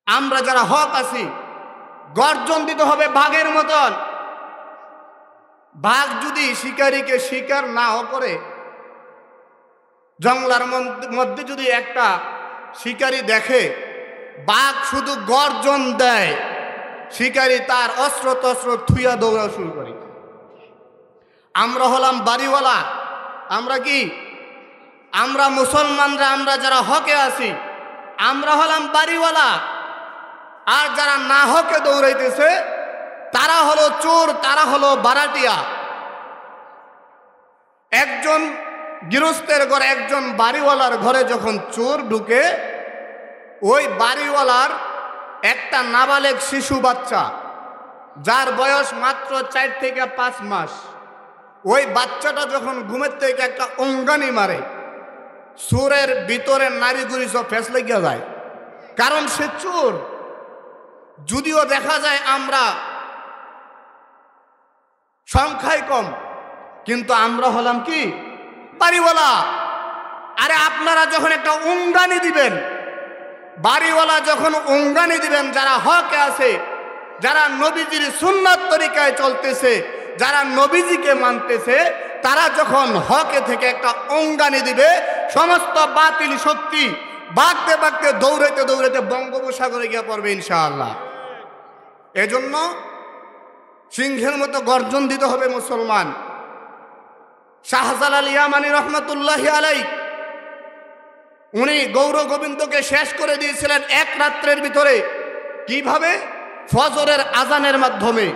আমরা যারা হক আছি গর্জন দিতে হবে বাঘের মতন। বাঘ যদি শিকারীকে শিকার নাও করে, জঙ্গলার মধ্যে যদি একটা শিকারী দেখে বাঘ শুধু গর্জন দেয়, শিকারী তার অস্ত্র টস্ত্র থুইয়া দৌড়া শুরু করে। আমরা হলাম বাড়িওয়ালা। আমরা কি? আমরা মুসলমানরা, আমরা যারা হকে আছি আমরা হলাম বাড়িওয়ালা। আর যারা না হকে দৌড়াইতেছে তারা হলো চোর, তারা হলো বারাটিয়া। একজন গৃহস্থের ঘরে, একজন বাড়িওয়ালার ঘরে যখন চোর ঢুকে, ওই বাড়িওয়ালার একটা নাবালেগ শিশু বাচ্চা যার বয়স মাত্র 4 থেকে 5 মাস, ওই বাচ্চাটা যখন ঘুমের থেকে একটা অঙ্গানি মারে, চোরের ভিতরে নাড়িগুড়ি সব ফেস লেগে যায়, কারণ সে চোর। যদিও দেখা যায় আমরা সংখ্যায় কম, কিন্তু আমরা হলাম কি? বাড়িওয়ালা। আরে আপনারা যখন একটা অঙ্গানি দিবেন, বাড়িওয়ালা যখন অঙ্গানি দিবেন, যারা হকে আছে, যারা নবীজির সুন্নাত তরিকায় চলতেছে, যারা নবীজিকে মানতেছে, তারা যখন হকে থেকে একটা অঙ্গানি দিবে, সমস্ত বাতিল শক্তি বাগতে বাগতে দৌড়াইতে দৌড়াইতে বঙ্গোপসাগরে গিয়ে পড়বে ইনশাআল্লাহ। এজন্য সিংহের মতো গর্জন দিতে হবে মুসলমান। শাহজালাল ইয়ামানি রহমতুল্লাহি আলাইহি, উনি গৌর গোবিন্দকে শেষ করে দিয়েছিলেন এক রাত্রের ভিতরে। কিভাবে? ফজরের আজানের মাধ্যমে।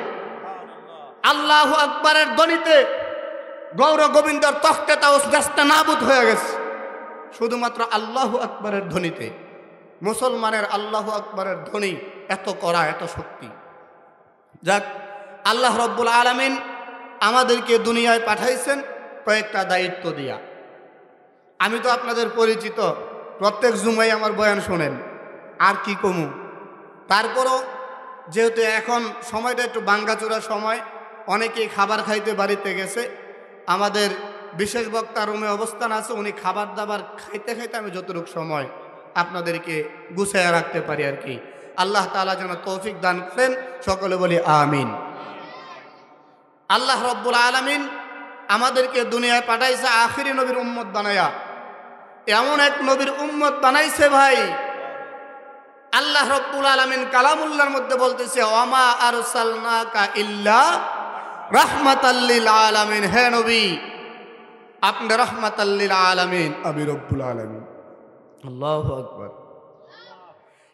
আল্লাহু আকবারের ধ্বনিতে গৌর গোবিন্দর তখতে তাওস নাবুদ হয়ে গেছে, শুধুমাত্র আল্লাহু আকবারের ধ্বনিতে। মুসলমানের আল্লাহু আকবারের ধ্বনি এত কড়া, এত শক্তি। যাক, আল্লাহ রব্বুল আলামিন আমাদেরকে দুনিয়ায় পাঠাইছেন কয়েকটা দায়িত্ব দিয়া। আমি তো আপনাদের পরিচিত, প্রত্যেক জুমায় আমার বয়ান শোনেন, আর কি কমু। তারপরও যেহেতু এখন সময়টা একটু ভাঙ্গাচোরা সময়, অনেকেই খাবার খাইতে বাড়িতে গেছে, আমাদের বিশেষ বক্তা রুমে অবস্থান আছে, উনি খাবার দাবার খাইতে খাইতে আমি যতটুকু সময় আপনাদেরকে গুছাইয়া রাখতে পারি আর কি। আল্লাহ তাআলা যেন তৌফিক দান করেন, সকলে বলি আমিন। আল্লাহ রব্বুল আলামিন আমাদেরকে দুনিয়ায় পাঠাইছে আখিরি নবীর উম্মত বানায়া। এমন এক নবীর উম্মত বানাইছে ভাই, আল্লাহ রব্বুল আলামিন কালামুল্লাহর মধ্যে বলতেছে, ওয়ামা আরসালনাকা ইল্লা রাহমাতাল লিল আলামিন। হে নবী, আপনি রাহমাতাল লিল আলামিন, আমি রব্বুল আলামিন। আল্লাহু আকবার।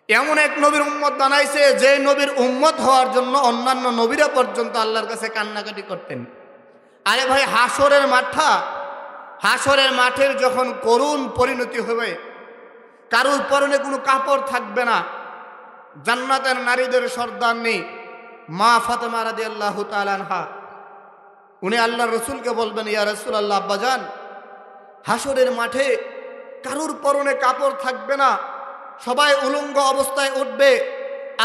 এমন এক নবীর উম্মত বানাইছে যে নবীর উম্মত হওয়ার জন্য অন্যান্য নবীরা পর্যন্ত আল্লাহর কাছে কান্নাকাটি করতেন। আরে ভাই, হাসরের মাঠের যখন করুণ পরিণতি হবে, কারোর পরনে কোনো কাপড় থাকবে না, জান্নাতের নারীদের সর্দারনি মা ফাতেমা রাদিয়াল্লাহু তাআলা আনহা, উনি আল্লাহর রসুলকে বলবেন, ইয়া রাসূলুল্লাহ, আব্বাজান, হাসরের মাঠে কারোর পরনে কাপড় থাকবে না, সবাই উলঙ্গ অবস্থায় উঠবে।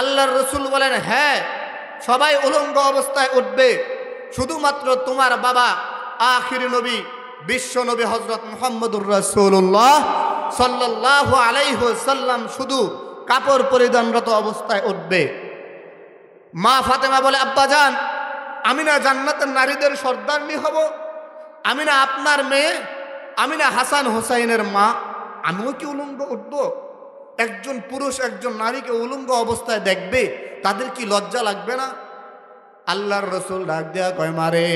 আল্লাহর রসুল বলেন, হ্যাঁ, সবাই উলঙ্গ অবস্থায় উঠবে, শুধুমাত্র তোমার বাবা আখির নবী বিশ্ব নবী হযরত মুহাম্মদুর রাসূলুল্লাহ সাল্লাল্লাহু আলাইহি ওয়াসাল্লাম শুধু কাপড় পরিধানরত অবস্থায় উঠবে। মা ফাতেমা বলে, আব্বাজান, আমি না জান্নাতের নারীদের সর্দারনি হব? আমি না আপনার মেয়ে? আমি না হাসান হোসাইনের মা? আমিও কি উলঙ্গ উঠব? একজন পুরুষ একজন নারীকে উলঙ্গ অবস্থায় দেখবে, তাদের কি লজ্জা লাগবে না? আল্লাহর রসুল ডাক দেয়া কয়, মারে,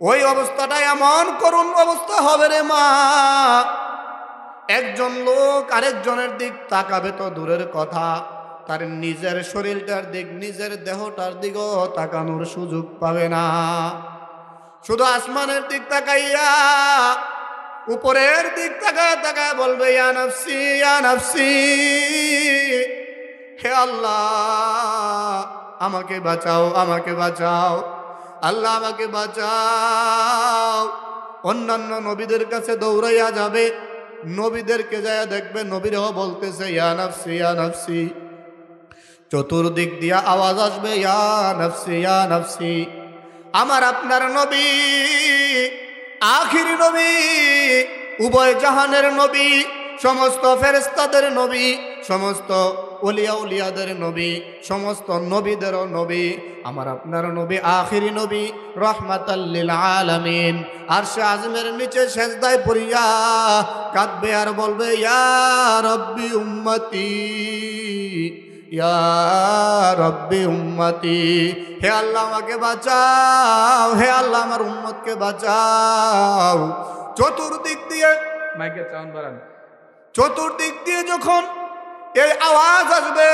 ওই অবস্থাটা এমন করুণ অবস্থা হবে রে মা, একজন লোক আরেকজনের দিক তাকাবে তো দূরের কথা, তার নিজের শরীরটার দিক, নিজের দেহটার দিকও তাকানোর সুযোগ পাবে না। শুধু আসমানের দিক তাকাইয়া, উপরের দিক তাকায় তাকায় বলবে, ইয়া নাফসি, ইয়া নাফসি, হে আল্লাহ আমাকে বাঁচাও, আমাকে বাঁচাও, আল্লাহ আমাকে বাঁচাও। অন্যান্য নবীদের কাছে দৌড়াইয়া যাবে, নবীদেরকে যায় দেখবে নবীরাও বলতেছে, ইয়া নাফসি, ইয়া নাফসি। চতুর্দিক দিয়া আওয়াজ আসবে, ইয়া নাফসি, ইয়া নাফসি। আমার আপনার নবী, আখির নবী, উভয় জাহানের নবী, সমস্ত ফেরেশতাদের নবী, সমস্ত ওলিয়া উলিয়াদের নবী, সমস্ত নবীদেরও নবী, আমার আপনার নবী আখিরি নবী রাহমাতাল লিল আলামিন আরশে আযমের নিচে সেজদায় পড়িয়া কাঁদবে আর বলবে, ইয়া রব্বি উম্মতি, ইয়া রব্বি উম্মতি, হে আল্লাহ আমাকে বাঁচাও, হে আল্লাহ আমার উম্মতকে বাঁচাও। চতুর্দিক দিয়ে মাইকে চাউন বাড়ান, চতুর্দিক দিয়ে যখন এই আওয়াজ আসবে,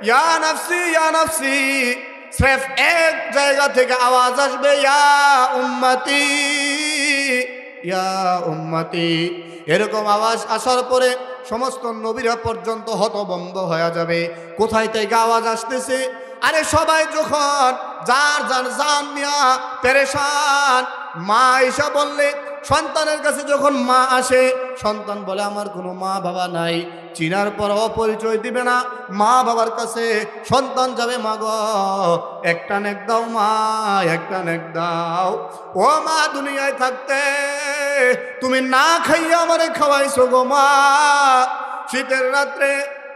ইয়া নাফসি ইয়া নাফসি, স্রেফ এক জায়গা থেকে আওয়াজ আসবে, ইয়া উম্মতি, ইয়া উম্মতি। এরকম আওয়াজ আসার পরে সমস্ত নবীরা পর্যন্ত হতভম্ব হয়ে যাবে, কোথায় থেকে আওয়াজ আসতেছে। আরে সবাই যখন যার যার জান নিয়া পেরেশান, মা এসা বললে, সন্তানের কাছে যখন মা আসে, সন্তান বলে আমার কোনো মা বাবা নাই, চিনার পর অপরিচয় দিবে না, মা বাবার কাছে সন্তান যাবে, মা গো একটা নেক দাও, মা একটা নেক দাও। ও মা, দুনিয়ায় থাকতে তুমি না খাইয়া আমারে খাওয়াইছো গো মা, শীতের রাত্রে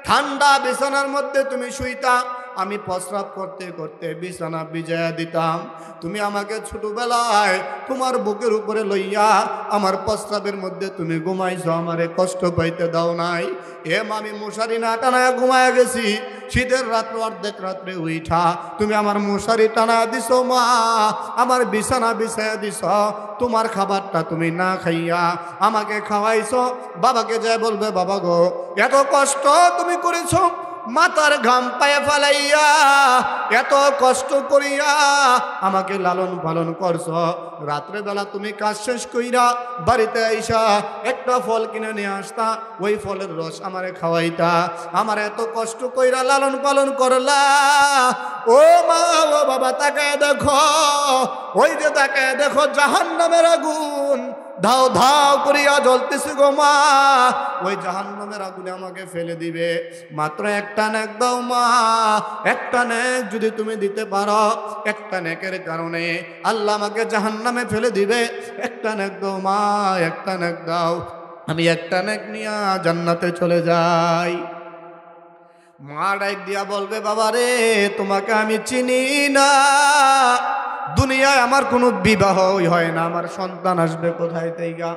ঠান্ডা বিছানার মধ্যে তুমি শুইতা, আমি প্রস্রাব করতে করতে বিছানা ভিজাইয়া দিতাম, তুমি আমাকে ছোটবেলায় তোমার বুকের উপরে লইয়া আমার প্রস্রাবের মধ্যে তুমি ঘুমাইছো, আমারে কষ্ট পাইতে দাও নাই। আমি মশারি না টানায় ঘুমায়া গেছি, শীতের রাত্র অর্ধেক রাত্রে উঠা তুমি আমার মশারি টানা দিছো মা, আমার বিছানা বিছাইয়া দিছ, তোমার খাবারটা তুমি না খাইয়া আমাকে খাওয়াইছো। বাবাকে যায় বলবে, বাবা গো এত কষ্ট তুমি করেছো, মাথার ঘাম পায়ে ফেলাইয়া এত কষ্ট করিয়া আমাকে লালন পালন করছ, রাত্রেবেলা তুমি কাজ শেষ কইরা বাড়িতে আইসা একটা ফল কিনে নিয়ে আসতা, ওই ফলের রস আমারে খাওয়াইতা, আমার এত কষ্ট কইরা লালন পালন করলা। ও মা, ও বাবা, তাকায় দেখো, ওই যে তাকায় দেখো জাহান্নামের আগুন ধাও ধাও করিয়া জ্বলতেছে গো মা, ওই জাহান্নামের আগুনে আমাকে ফেলে দিবে, মাত্র একটা নেক দাও মা, একটা নেক যদি তুমি দিতে পারো, একটা নেকের কারণে আল্লাহ আমাকে জাহান্নামে ফেলে দিবে, একটা নেক দাও মা, একটা নেক দাও, আমি একটা নেক নিয়া জান্নাতে চলে যাই। মা ডাক দিয়া বলবে, বাবা রে তোমাকে আমি চিনি না, দুনিয়ায় আমার কোনো বিবাহই হয় না, আমার সন্তান আসবে কোথায় থেকে?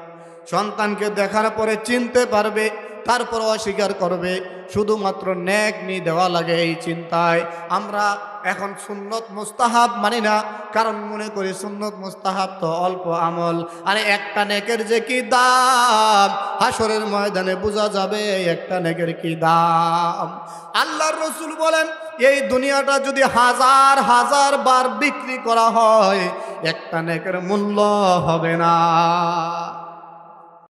সন্তানকে দেখার পরে চিনতে পারবে, তারপর অস্বীকার করবে, শুধুমাত্র নেক নিয়ে দেওয়া লাগে এই চিন্তায় আমরা এখন সুন্নত মুস্তাহাব মানি না, কারণ মনে করি সুন্নত মুস্তাহাব তো অল্প আমল, আরে একটা নেকের যে কি দাম হাসরের ময়দানে বোঝা যাবে একটা নেকের কি দাম। আল্লাহর রাসূল বলেন, এই দুনিয়াটা যদি হাজার হাজার বার বিক্রি করা হয় একটা নেকের মূল্য হবে না।